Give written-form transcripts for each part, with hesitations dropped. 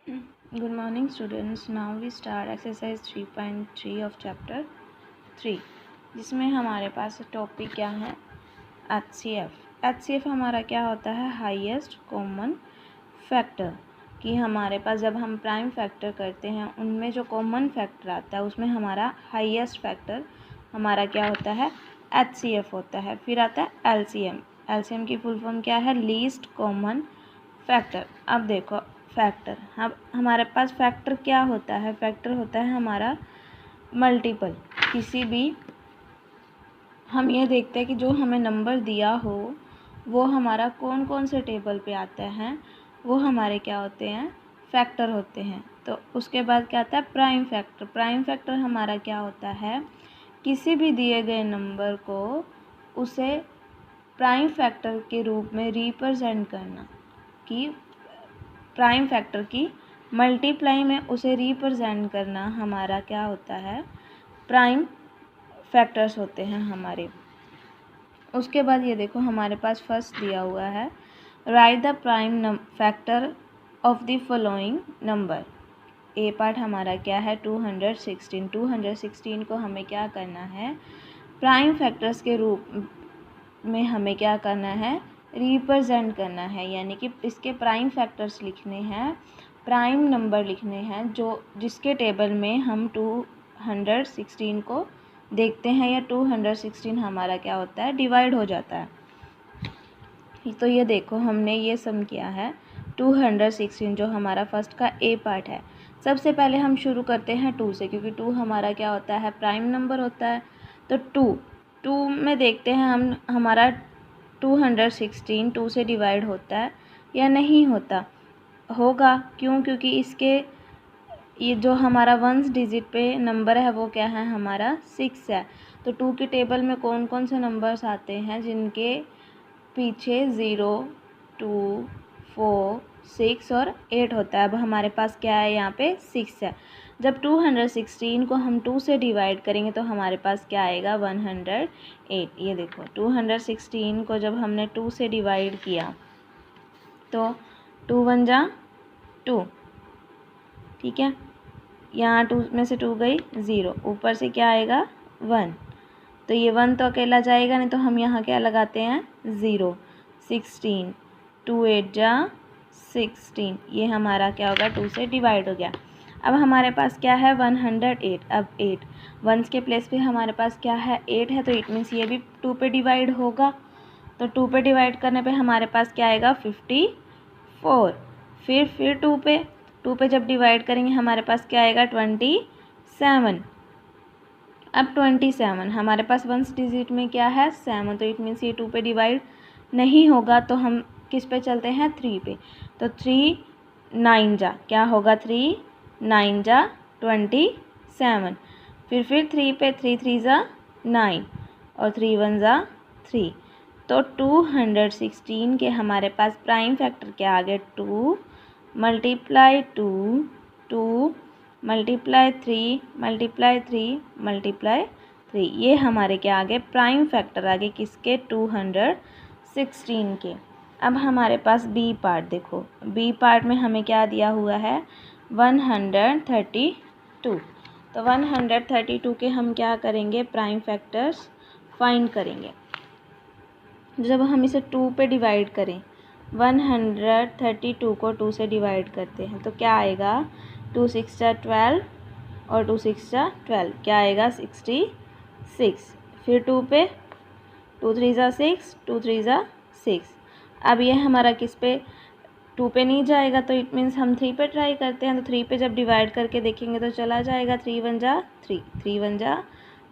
Good morning students. Now we start exercise 3.3 of chapter 3 जिसमें हमारे पास topic क्या है HCF हमारा क्या होता है हाईएस्ट कॉमन फैक्टर कि हमारे पास जब हम प्राइम फैक्टर करते हैं उनमें जो कॉमन फैक्टर आता है उसमें हमारा हाईएस्ट फैक्टर हमारा क्या होता है HCF होता है। फिर आता है LCM की फुल फॉर्म क्या है लीस्ट कॉमन फैक्टर। अब देखो फैक्टर अब हमारे पास फैक्टर क्या होता है फैक्टर होता है हमारा मल्टीपल किसी भी हम ये देखते हैं कि जो हमें नंबर दिया हो वो हमारा कौन कौन से टेबल पे आते हैं वो हमारे क्या होते हैं फैक्टर होते हैं। तो उसके बाद क्या आता है प्राइम फैक्टर हमारा क्या होता है किसी भी दिए गए नंबर को उसे प्राइम फैक्टर के रूप में रिप्रेजेंट करना कि प्राइम फैक्टर की मल्टीप्लाई में उसे रिप्रेजेंट करना हमारा क्या होता है प्राइम फैक्टर्स होते हैं हमारे। उसके बाद ये देखो हमारे पास फर्स्ट दिया हुआ है right the prime factor of the following number. A part हमारा क्या है 216 को हमें क्या करना है प्राइम फैक्टर्स के रूप में हमें क्या करना है रिप्रेजेंट करना है, यानी कि इसके प्राइम फैक्टर्स लिखने हैं प्राइम नंबर लिखने हैं जो जिसके टेबल में हम 216 को देखते हैं या 216 हमारा क्या होता है डिवाइड हो जाता है। तो ये देखो हमने ये सम किया है 216 जो हमारा फर्स्ट का ए पार्ट है। सबसे पहले हम शुरू करते हैं 2 से क्योंकि 2 हमारा क्या होता है प्राइम नंबर होता है। तो 2 में देखते हैं हम हमारा 216 2 से डिवाइड होता है या नहीं होता होगा क्यों क्योंकि इसके ये जो हमारा वंस डिजिट पे नंबर है वो क्या है हमारा 6 है। तो 2 के टेबल में कौन कौन से नंबर्स आते हैं जिनके पीछे 0 2 4 6 और 8 होता है। अब हमारे पास क्या है यहाँ पे 6 है। जब 216 को हम 2 से डिवाइड करेंगे तो हमारे पास क्या आएगा 108। ये देखो 216 को जब हमने 2 से डिवाइड किया तो 2 1 जा 2, ठीक है। यहाँ 2 में से 2 गई 0, ऊपर से क्या आएगा 1। तो ये 1 तो अकेला जाएगा नहीं तो हम यहाँ क्या लगाते हैं 0 16 2 8 जा 16, ये हमारा क्या होगा 2 से डिवाइड हो गया। अब हमारे पास क्या है 108। अब 8 वंस के प्लेस पे हमारे पास क्या है 8 है तो इट मीन्स ये भी 2 पे डिवाइड होगा। तो 2 पे डिवाइड करने पे हमारे पास क्या आएगा 54। फिर 2 पे जब डिवाइड करेंगे हमारे पास क्या आएगा 27। अब 27 हमारे पास वंस डिजिट में क्या है 7 तो इट मीन्स ये 2 पे डिवाइड नहीं होगा। तो हम किस पे चलते हैं 3 पे। तो 3 9 जा क्या होगा 3 9 जा 27। फिर 3 पे 3 3 जा 9 और 3 1 जा 3। तो 216 के हमारे पास प्राइम फैक्टर क्या आ गए 2 मल्टीप्लाई 2 2 मल्टीप्लाई 3 मल्टीप्लाई 3 मल्टीप्लाई 3, ये हमारे क्या आ गए प्राइम फैक्टर आ गए किसके 216 के। अब हमारे पास बी पार्ट देखो बी पार्ट में हमें क्या दिया हुआ है 132। तो 132 के हम क्या करेंगे प्राइम फैक्टर्स फाइंड करेंगे। जब हम इसे 2 पे डिवाइड करें 132 को 2 से डिवाइड करते हैं तो क्या आएगा 2 6 जा 12 और 2 6 जा 12 क्या आएगा 66। फिर 2 पे 2 3 जा 6 2 3 जा 6। अब ये हमारा किस पे 2 पे नहीं जाएगा तो इट मीन्स हम 3 पे ट्राई करते हैं। तो 3 पे जब डिवाइड करके देखेंगे तो चला जाएगा 3 1 जा 3 3 1 जा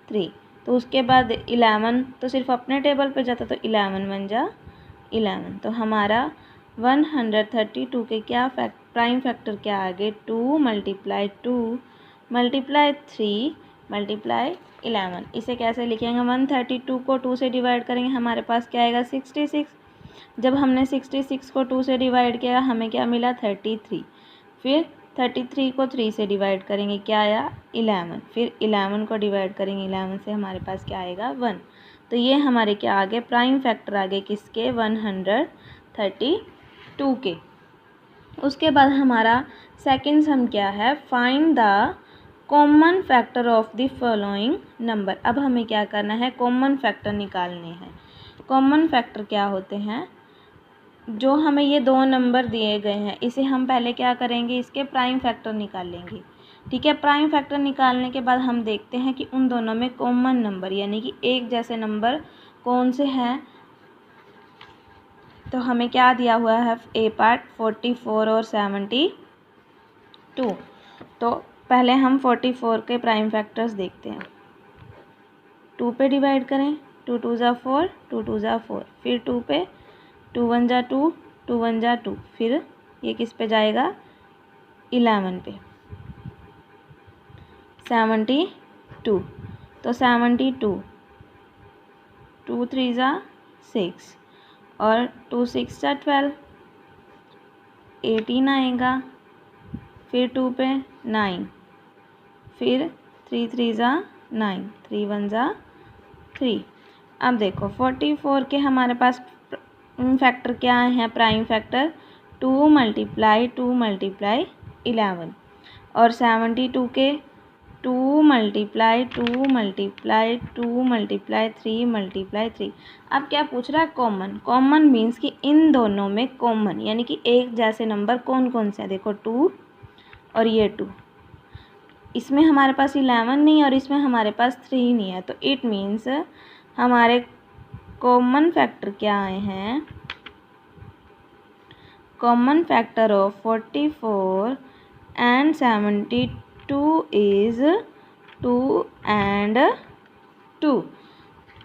3। तो उसके बाद 11 तो सिर्फ अपने टेबल पे जाता तो 11 1 जा 11। तो हमारा 132 के क्या प्राइम फैक्टर क्या आ गए 2 मल्टीप्लाई 2 मल्टीप्लाई 3 मल्टीप्लाई 11। इसे कैसे लिखेंगे 132 को 2 से डिवाइड करेंगे हमारे पास क्या आएगा 66। जब हमने 66 को 2 से डिवाइड किया हमें क्या मिला 33। फिर 33 को 3 से डिवाइड करेंगे क्या आया 11। फिर 11 को डिवाइड करेंगे 11 से हमारे पास क्या आएगा 1। तो ये हमारे क्या आ गए प्राइम फैक्टर आ गए किसके 132 के। उसके बाद हमारा सेकंड सम क्या है, find the common factor of the following number. अब हमें क्या करना है, कॉमन फैक्टर निकालने हैं। कॉमन फैक्टर क्या होते हैं, जो हमें ये दो नंबर दिए गए हैं इसे हम पहले क्या करेंगे, इसके प्राइम फैक्टर निकालेंगे। ठीक है, प्राइम फैक्टर निकालने के बाद हम देखते हैं कि उन दोनों में कॉमन नंबर यानी कि एक जैसे नंबर कौन से हैं। तो हमें क्या दिया हुआ है, ए पार्ट 44 और 72। तो पहले हम 44 के प्राइम फैक्टर्स देखते हैं। 2 पे डिवाइड करें, 2 2 ज़ा 4, 2 2 ज़ा 4, फिर 2 पे, 2 1 ज़ा 2, 2 1 ज़ा 2, फिर ये किस पे जाएगा, 11 पे, 72। तो 72, 2 3 ज़ा 6 और 2 6 ज़ा 12, 18 आएगा, फिर 2 पे 9, फिर 3 3 ज़ा 9, 3 1 ज़ा 3। अब देखो 44 के हमारे पास फैक्टर क्या है, प्राइम फैक्टर 2 मल्टीप्लाई 2 मल्टीप्लाई 11, और 72 के 2 मल्टीप्लाई 2 मल्टीप्लाई 2 मल्टीप्लाई 3 मल्टीप्लाई 3। अब क्या पूछ रहा है, कॉमन। कॉमन मीन्स कि इन दोनों में कॉमन यानी कि एक जैसे नंबर कौन कौन से हैं। देखो 2 और ये 2, इसमें हमारे पास 11 नहीं और इसमें हमारे पास 3 नहीं है। तो इट मीन्स हमारे कॉमन फैक्टर क्या आए हैं, common factor of 44 and 72 is 2 and 2।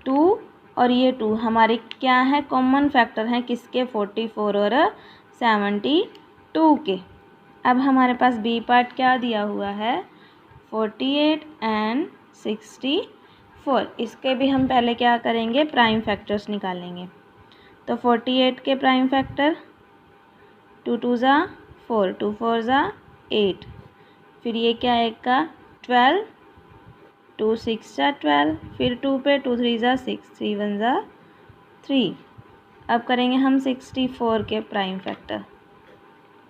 2 और ये 2 हमारे क्या है, कॉमन फैक्टर हैं किसके, 44 और 72 के। अब हमारे पास बी पार्ट क्या दिया हुआ है, 48 एंड 64। इसके भी हम पहले क्या करेंगे, प्राइम फैक्टर्स निकालेंगे। तो 48 के प्राइम फैक्टर 2 2 ज़ा 4, 2 4 ज़ा 8, फिर ये क्या आएगा 12, 2 6 ज़ा 12, फिर 2 पे 2 3 ज़ा 6, 3 1 ज़ा 3। अब करेंगे हम 64 के प्राइम फैक्टर।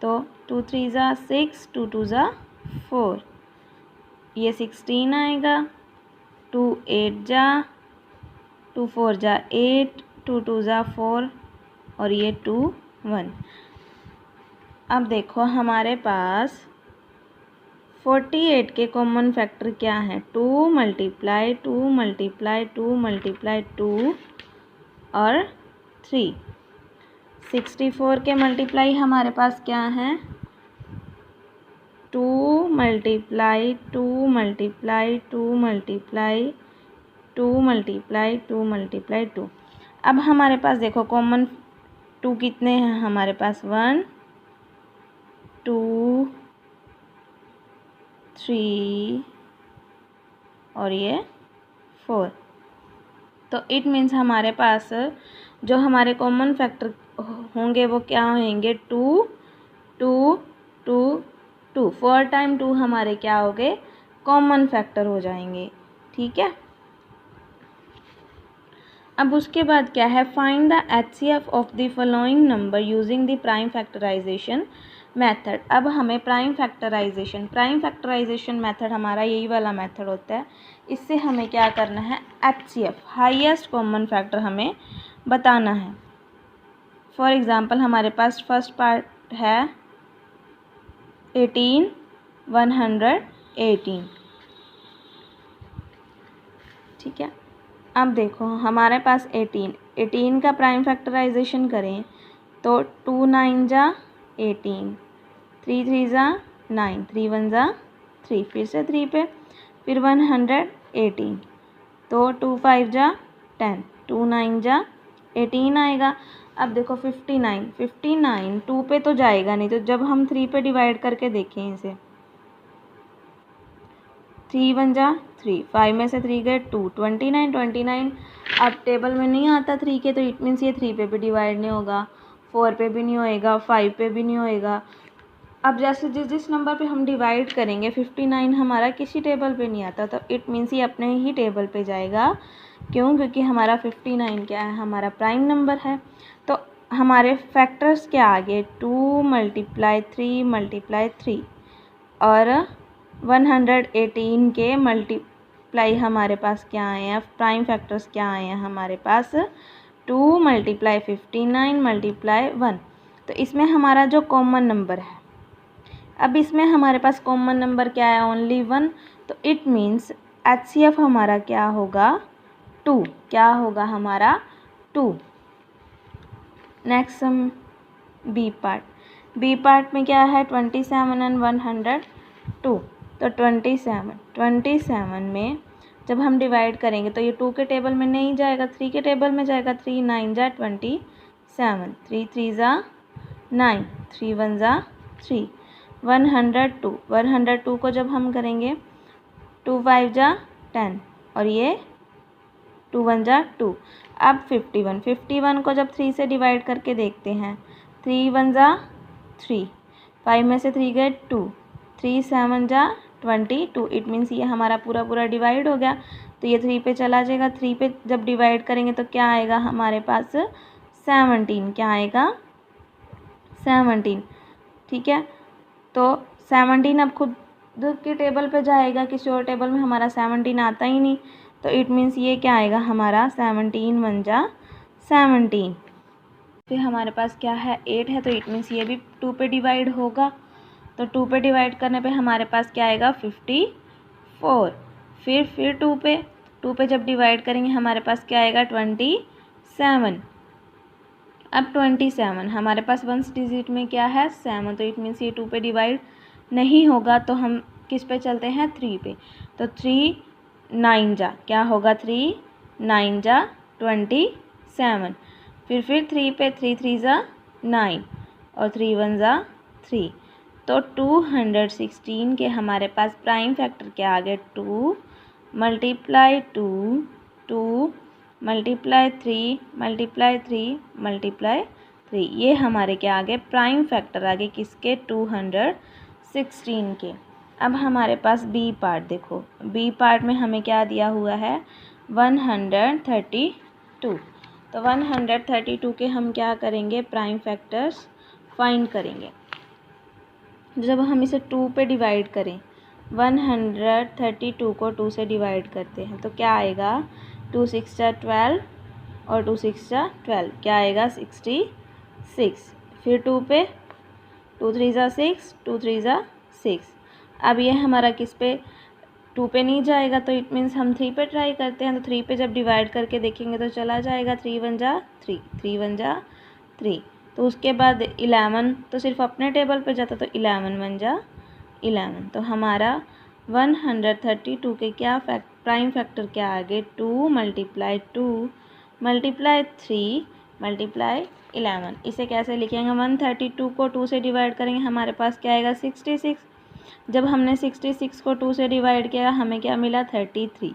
तो 2 3 ज़ा 6, 2 2 ज़ा 4, ये 16 आएगा, 2 8 ज़ा, 2 4 ज़ा 8, 2 2 ज़ा 4 और ये 2 1। अब देखो हमारे पास 48 के कॉमन फैक्टर क्या है, 2 मल्टीप्लाई 2 मल्टीप्लाई 2 मल्टीप्लाई 2 और 3। 64 के मल्टीप्लाई हमारे पास क्या है, 2 multiply 2 multiply 2 multiply 2 multiply 2 multiply 2। अब हमारे पास देखो कॉमन 2 कितने हैं हमारे पास, 1 2 3 और ये 4। तो इट मीन्स हमारे पास जो हमारे कॉमन फैक्टर होंगे वो क्या होंगे, 2 2 2 2। 4 टाइम 2 हमारे क्या हो गए, कॉमन फैक्टर हो जाएंगे। ठीक है, अब उसके बाद क्या है, find the HCF of the following number using the prime factorisation method. अब हमें प्राइम फैक्टराइजेशन मेथड हमारा यही वाला मेथड होता है। इससे हमें क्या करना है, HCF हाईएस्ट कॉमन फैक्टर हमें बताना है। फॉर एग्ज़ाम्पल हमारे पास फर्स्ट पार्ट है 18 118। ठीक है, अब देखो हमारे पास 18 का प्राइम फैक्टराइजेशन करें तो 2 9 ज़ा 18, 3 3 ज़ा 9, 3 1 ज़ा 3, फिर से 3 पे, फिर 118, तो 2 5 ज़ा 10, 2 9 ज़ा 18 आएगा। अब देखो 59 2 पे तो जाएगा नहीं, तो जब हम 3 पे डिवाइड करके देखें इसे, 3 1 ज़ा 3, 5 में से 3 गए 2, 29। अब टेबल में नहीं आता 3 के, तो इट मीन्स ये 3 पे भी डिवाइड नहीं होगा, 4 पे भी नहीं होएगा, 5 पे भी नहीं होएगा। अब जैसे जिस नंबर पे हम डिवाइड करेंगे 59 हमारा किसी टेबल पे नहीं आता, तो इट मीन्स ये अपने ही टेबल पे जाएगा। क्यों, क्योंकि हमारा 59 क्या है, हमारा प्राइम नंबर है। तो हमारे फैक्टर्स क्या आ गए, 2 मल्टीप्लाई 3 मल्टीप्लाई 3 और 118 के मल्टीप्लाई हमारे पास क्या आए हैं, प्राइम फैक्टर्स क्या आए हैं हमारे पास, 2 मल्टीप्लाई 59 मल्टीप्लाई 1। तो इसमें हमारा जो कॉमन नंबर है, अब इसमें हमारे पास कॉमन नंबर क्या है, ओनली 1। तो इट मीन्स HCF हमारा क्या होगा, 2। क्या होगा हमारा, 2। नेक्स्ट हम बी पार्ट में क्या है, 27 एंड 102। तो 27 में जब हम डिवाइड करेंगे तो ये 2 के टेबल में नहीं जाएगा, 3 के टेबल में जाएगा। 3 9 जा 27, 3 3 जा 9, 3 1 जा 3। 102 को जब हम करेंगे 2 5 जा 10 और ये 2 1 जा 2। अब 51 को जब 3 से डिवाइड करके देखते हैं, 3 1 जा 3, 5 में से 3 गए 2, 3 7 जा 22। इट मीन्स ये हमारा पूरा डिवाइड हो गया, तो ये 3 पे चला जाएगा। 3 पे जब डिवाइड करेंगे तो क्या आएगा हमारे पास, 17। क्या आएगा, 17। ठीक है, तो 17 अब खुद के टेबल पे जाएगा, किसी और टेबल में हमारा 17 आता ही नहीं। तो इट मीन्स ये क्या आएगा हमारा, 17 1 जा 17। फिर हमारे पास क्या है, 8 है, तो इट मीन्स ये भी 2 पे डिवाइड होगा। तो 2 पे डिवाइड करने पे हमारे पास क्या आएगा, 54। फिर 2 पे जब डिवाइड करेंगे हमारे पास क्या आएगा, 27। अब 27 हमारे पास 1 डिजिट में क्या है, 7। तो इट मीन्स ये 2 पे डिवाइड नहीं होगा, तो हम किस पे चलते हैं, 3 पे। तो 3 9 जा क्या होगा, 3 9 जा 27। फिर 3 पे 3 3 जा 9 और 3 1 जा 3। तो 216 के हमारे पास प्राइम फैक्टर क्या आ गए, 2 मल्टीप्लाई 2 2 मल्टीप्लाई 3 मल्टीप्लाई 3 मल्टीप्लाई 3। ये हमारे क्या आ गए, प्राइम फैक्टर आ गए किसके, 216 के। अब हमारे पास बी पार्ट देखो, बी पार्ट में हमें क्या दिया हुआ है, 132। तो 132 के हम क्या करेंगे, प्राइम फैक्टर्स फाइंड करेंगे। जब हम इसे 2 पे डिवाइड करें, 132 को 2 से डिवाइड करते हैं तो क्या आएगा, 2 6 जा 12 और 2 6 जा 12, क्या आएगा 66। फिर 2 पे 2 3 जा 6, 2 3 जा 6। अब ये हमारा किस पे, 2 पे नहीं जाएगा, तो इट मीन्स हम 3 पे ट्राई करते हैं। तो 3 पे जब डिवाइड करके देखेंगे तो चला जाएगा, 3 1 जा 3, 3 1 जा 3। तो उसके बाद 11 तो सिर्फ अपने टेबल पे जाता, तो 11 1 जा 11। तो हमारा 132 के क्या प्राइम फैक्टर क्या आ गए, 2 मल्टीप्लाई 2 मल्टीप्लाई 3 मल्टीप्लाई 11। इसे कैसे लिखेंगे, 132 को 2 से डिवाइड करेंगे हमारे पास क्या आएगा, 66। जब हमने 66 को 2 से डिवाइड किया हमें क्या मिला, 33।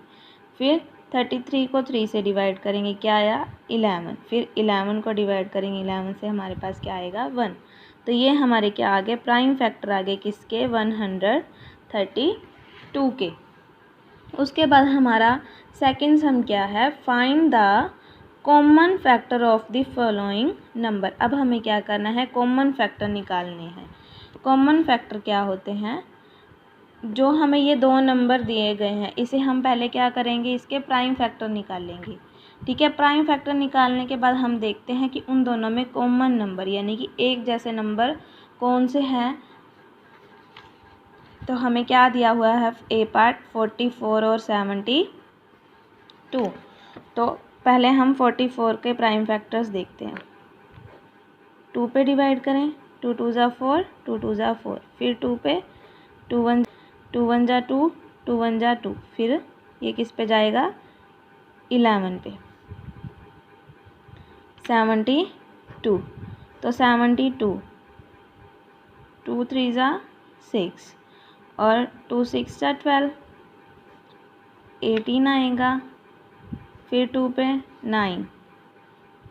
फिर 33 को 3 से डिवाइड करेंगे क्या आया, 11। फिर 11 को डिवाइड करेंगे 11 से, हमारे पास क्या आएगा, 1। तो ये हमारे क्या आ गए, प्राइम फैक्टर आ गए किसके, 132 के। उसके बाद हमारा सेकंड सम क्या है, find the common factor of the following number. अब हमें क्या करना है, कॉमन फैक्टर निकालने हैं। कॉमन फैक्टर क्या होते हैं, जो हमें ये 2 नंबर दिए गए हैं, इसे हम पहले क्या करेंगे, इसके प्राइम फैक्टर निकालेंगे। ठीक है, प्राइम फैक्टर निकालने के बाद हम देखते हैं कि उन दोनों में कॉमन नंबर यानी कि एक जैसे नंबर कौन से हैं। तो हमें क्या दिया हुआ है, ए पार्ट 44 और 72। तो पहले हम 44 के प्राइम फैक्टर्स देखते हैं। 2 पे डिवाइड करें, 2 2 जा 4, 2 2 जा 4। फिर 2 पे 2 1 जा 2, 2 1 जा 2। फिर ये किस पे जाएगा, 11 पे, 72। तो 72, 2 3 जा 6 और 2 6 जा 12, 18 आएगा। फिर 2 पे 9,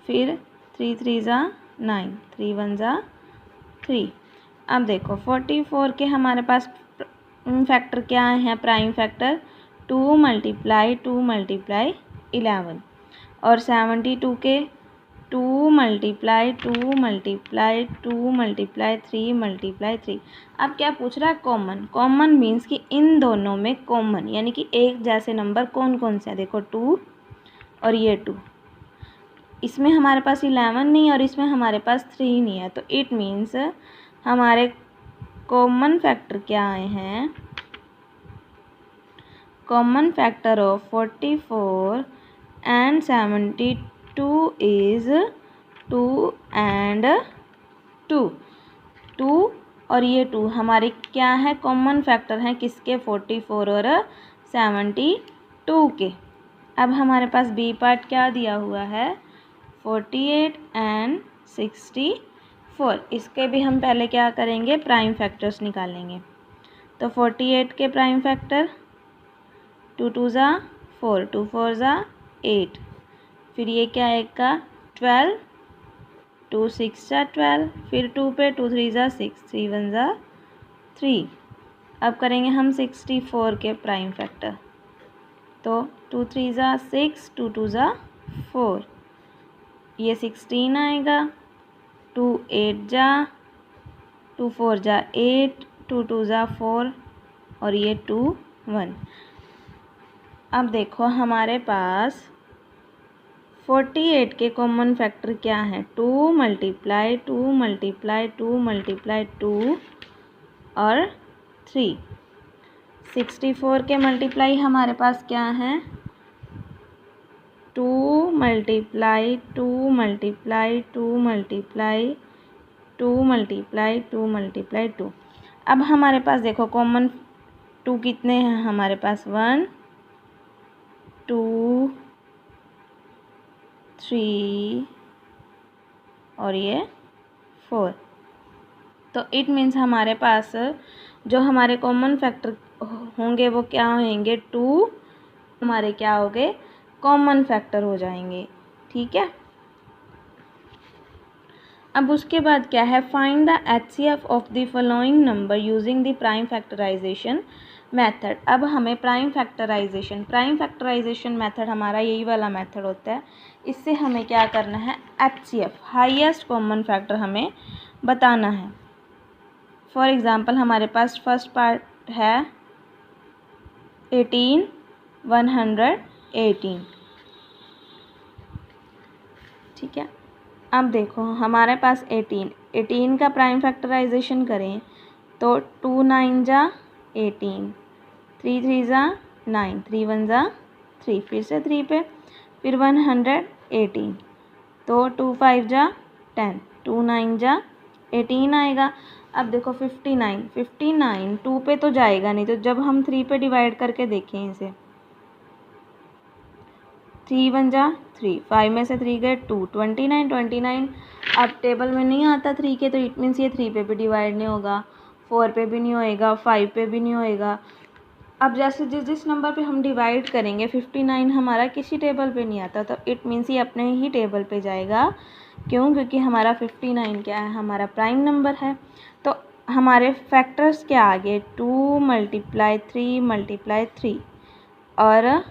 फिर 3 3 जा 9, 3 1 जा 3। अब देखो 44 के हमारे पास फैक्टर क्या है, प्राइम फैक्टर 2 मल्टीप्लाई 2 मल्टीप्लाई 11। और 72 के 2 मल्टीप्लाई 2 मल्टीप्लाई 2 मल्टीप्लाई 3 मल्टीप्लाई 3। अब क्या पूछ रहा है? कॉमन। कॉमन मीन्स कि इन दोनों में कॉमन यानी कि एक जैसे नंबर कौन कौन से हैं। देखो 2 और ये 2, इसमें हमारे पास 11 नहीं और इसमें हमारे पास 3 नहीं है, तो इट मीन्स हमारे कॉमन फैक्टर क्या आए हैं? Common factor of 44 and 72 is 2 and 2। 2 और ये 2 हमारे क्या है? कॉमन फैक्टर हैं किसके? 44 और 72 के। अब हमारे पास बी पार्ट क्या दिया हुआ है? 48 एंड 64। इसके भी हम पहले क्या करेंगे? प्राइम फैक्टर्स निकालेंगे। तो 48 के प्राइम फैक्टर 2 2 ज़ा 4, 2 4 ज़ा 8, फिर ये क्या आएगा? 12, 2 6 ज़ा 12, फिर 2 पे 2 3 ज़ा 6, 3 1 ज़ा 3। अब करेंगे हम 64 के प्राइम फैक्टर, तो 2 3 ज़ा 6, 2 2 ज़ा 4, ये 16 आएगा। 2 8 ज़ा 2 4 ज़ा 8, 2 2 ज़ा 4 और ये 2 1। अब देखो हमारे पास 48 के कॉमन फैक्टर क्या है? 2 मल्टीप्लाई 2 मल्टीप्लाई 2 मल्टीप्लाई 2 और 3। 64 के मल्टीप्लाई हमारे पास क्या है? 2 multiply 2 multiply 2 multiply 2 multiply 2 multiply 2। अब हमारे पास देखो कॉमन 2 कितने हैं हमारे पास? 1 2 3 और ये 4। तो इट मीन्स हमारे पास जो हमारे कॉमन फैक्टर होंगे वो क्या होंगे? 2 हमारे क्या होंगे? कॉमन फैक्टर हो जाएंगे। ठीक है। अब उसके बाद क्या है? Find the HCF of the following number using the prime factorisation method. अब हमें प्राइम फैक्टराइजेशन मेथड हमारा यही वाला मेथड होता है। इससे हमें क्या करना है? HCF हाईएस्ट कॉमन फैक्टर हमें बताना है। फॉर एग्ज़ाम्पल हमारे पास फर्स्ट पार्ट है 18 118। ठीक है। अब देखो हमारे पास 18 का प्राइम फैक्टराइजेशन करें तो 2 9 ज़ा 18, 3 3 ज़ा 9, 3 1 ज़ा 3, फिर से 3 पे, फिर 118, तो 2 5 ज़ा 10, 2 9 ज़ा 18 आएगा। अब देखो 59 2 पे तो जाएगा नहीं, तो जब हम 3 पे डिवाइड करके देखें इसे, 3 1 ज़ा 3, 5 में से 3 गए 2, 29। अब टेबल में नहीं आता 3 के, तो इट मीन्स ये 3 पे भी डिवाइड नहीं होगा, 4 पे भी नहीं होएगा, 5 पे भी नहीं होएगा। अब जैसे जिस नंबर पे हम डिवाइड करेंगे 59 हमारा किसी टेबल पे नहीं आता, तो इट मीन्स ये अपने ही टेबल पे जाएगा। क्यों? क्योंकि हमारा 59 क्या है? हमारा प्राइम नंबर है। तो हमारे फैक्टर्स क्या आ गए? 2 मल्टीप्लाई 3 मल्टीप्लाई 3 और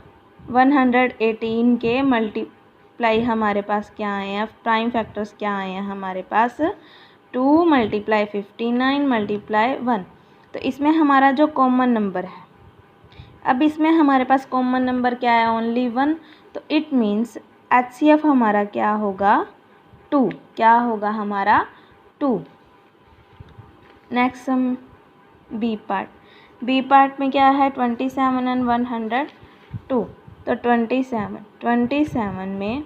118 के मल्टीप्लाई हमारे पास क्या आए हैं? प्राइम फैक्टर्स क्या आए हैं हमारे पास? 2 मल्टीप्लाई 59 मल्टीप्लाई 1। तो इसमें हमारा जो कॉमन नंबर है, अब इसमें हमारे पास कॉमन नंबर क्या है? ओनली 1। तो इट मीन्स HCF हमारा क्या होगा? 2। क्या होगा हमारा? 2। नेक्स्ट हम बी पार्ट में क्या है? 27 एंड 102। तो 27 में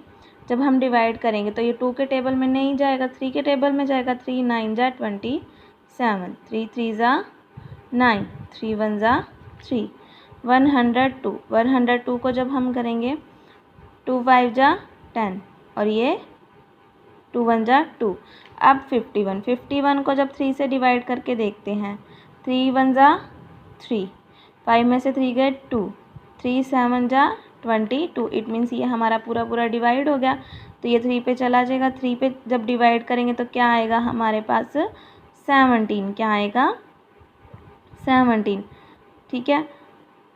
जब हम डिवाइड करेंगे तो ये 2 के टेबल में नहीं जाएगा, 3 के टेबल में जाएगा। 3 9 ज़ा 27, 3 3 ज़ा 9, 3 1 ज़ा 3, 102 को जब हम करेंगे 2 5 ज़ा 10 और ये 2 1 ज़ा 2। अब 51 को जब 3 से डिवाइड करके देखते हैं, 3 1 ज़ा 3, 5 में से 3 गए 2, 3 7 ज़ा 22। इट मीन्स ये हमारा पूरा डिवाइड हो गया, तो ये 3 पे चला जाएगा। 3 पे जब डिवाइड करेंगे तो क्या आएगा हमारे पास? 17। क्या आएगा? 17। ठीक है।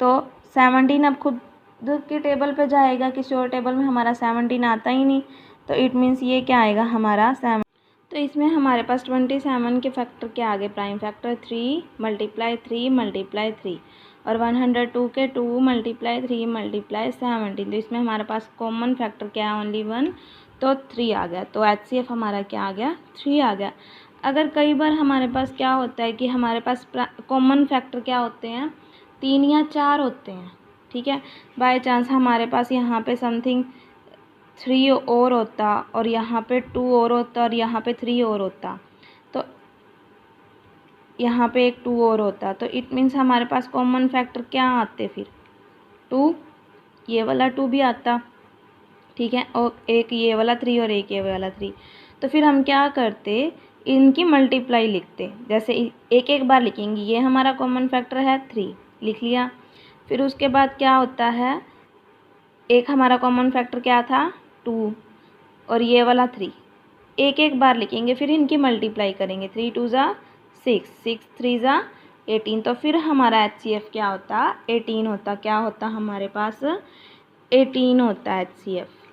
तो 17 अब खुद के टेबल पे जाएगा, किसी और टेबल में हमारा 17 आता ही नहीं। तो इट मीन्स ये क्या आएगा हमारा 7। तो इसमें हमारे पास 27 के फैक्टर क्या आ गए, प्राइम फैक्टर 3 मल्टीप्लाई 3 मल्टीप्लाई 3, और 102 के 2 मल्टीप्लाई 3 मल्टीप्लाई 17। तो इसमें हमारे पास कॉमन फैक्टर क्या है, ओनली 1, तो 3 आ गया। तो HCF हमारा क्या आ गया, 3 आ गया। अगर कई बार हमारे पास क्या होता है कि हमारे पास कॉमन फैक्टर क्या होते हैं, 3 या 4 होते हैं, ठीक है। बाय चांस हमारे पास यहाँ पे समथिंग 3 और होता, और यहाँ पे 2 और होता, और यहाँ पे 3 और होता, तो यहाँ पे एक 2 और होता, तो इट मीन्स हमारे पास कॉमन फैक्टर क्या आते फिर, 2, ये वाला 2 भी आता, ठीक है, और एक ये वाला 3 और एक ये वाला 3। तो फिर हम क्या करते, इनकी मल्टीप्लाई लिखते, जैसे एक एक बार लिखेंगे, ये हमारा कॉमन फैक्टर है 3, लिख लिया। फिर उसके बाद क्या होता है, एक हमारा कॉमन फैक्टर क्या था 2, और ये वाला 3, एक एक बार लिखेंगे, फिर इनकी मल्टीप्लाई करेंगे, 3 2 ज़ा 6, 6 3 ज़ा 18। तो फिर हमारा HCF क्या होता, 18 होता। क्या होता हमारे पास, 18 होता है HCF।